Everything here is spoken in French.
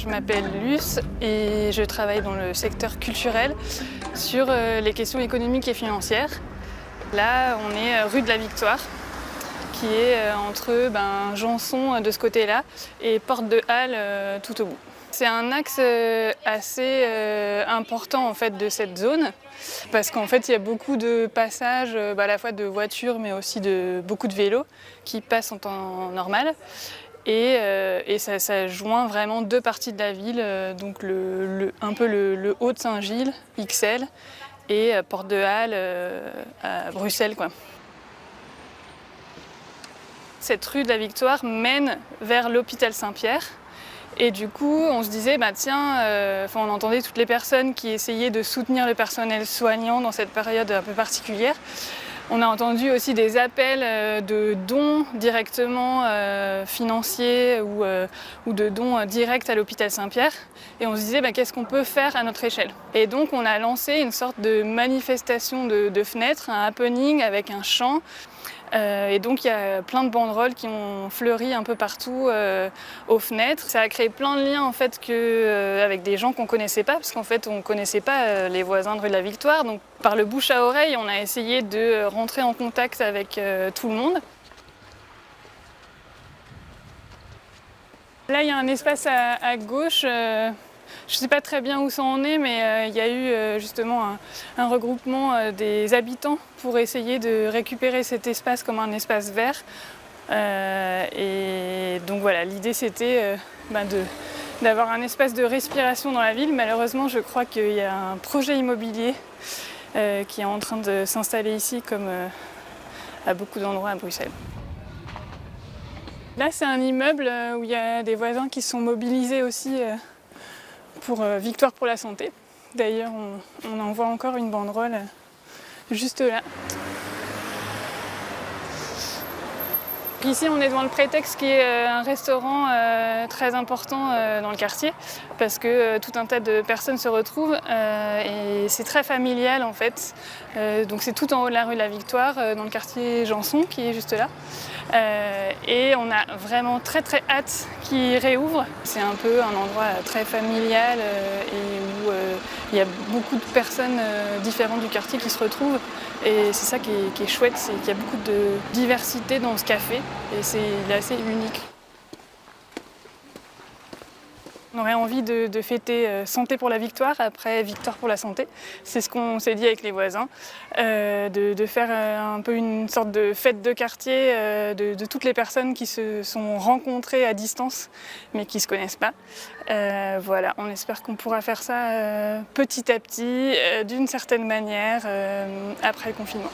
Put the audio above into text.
Je m'appelle Luce et je travaille dans le secteur culturel sur les questions économiques et financières. Là, on est rue de la Victoire, qui est entre Janson de ce côté-là et Porte de Halle tout au bout. C'est un axe assez important en fait, de cette zone parce qu'en fait il y a beaucoup de passages à la fois de voitures mais aussi de beaucoup de vélos qui passent en temps normal et ça joint vraiment deux parties de la ville, donc un peu le haut de Saint-Gilles, XL, et Porte de Halle à Bruxelles, quoi. Cette rue de la Victoire mène vers l'hôpital Saint-Pierre. Et du coup, on se disait, on entendait toutes les personnes qui essayaient de soutenir le personnel soignant dans cette période un peu particulière. On a entendu aussi des appels de dons directement financiers ou de dons directs à l'hôpital Saint-Pierre. Et on se disait, qu'est-ce qu'on peut faire à notre échelle? Et donc, on a lancé une sorte de manifestation de fenêtres, un happening avec un chant. Et donc il y a plein de banderoles qui ont fleuri un peu partout aux fenêtres. Ça a créé plein de liens en fait avec des gens qu'on ne connaissait pas, parce qu'en fait on ne connaissait pas les voisins de rue de la Victoire. Donc par le bouche à oreille, on a essayé de rentrer en contact avec tout le monde. Là il y a un espace à gauche. Je ne sais pas très bien où ça en est, mais il y a eu justement un regroupement des habitants pour essayer de récupérer cet espace comme un espace vert. Et donc voilà, l'idée c'était d'avoir un espace de respiration dans la ville. Malheureusement, je crois qu'il y a un projet immobilier qui est en train de s'installer ici, comme à beaucoup d'endroits à Bruxelles. Là, c'est un immeuble où il y a des voisins qui sont mobilisés aussi pour Victoire pour la santé. D'ailleurs, on en voit encore une banderole juste là. Ici, on est devant le Prétexte, qui est un restaurant très important dans le quartier, parce que tout un tas de personnes se retrouvent et c'est très familial en fait. Donc c'est tout en haut de la rue de la Victoire, dans le quartier Janson, qui est juste là. Et on a vraiment très très hâte qu'il réouvre. C'est un peu un endroit très familial et où il y a beaucoup de personnes différentes du quartier qui se retrouvent. Et c'est ça qui est chouette, c'est qu'il y a beaucoup de diversité dans ce café et il est assez unique. On aurait envie de fêter Santé pour la Victoire après Victoire pour la santé. C'est ce qu'on s'est dit avec les voisins, de faire un peu une sorte de fête de quartier de toutes les personnes qui se sont rencontrées à distance mais qui ne se connaissent pas. Voilà, on espère qu'on pourra faire ça petit à petit, d'une certaine manière, après le confinement.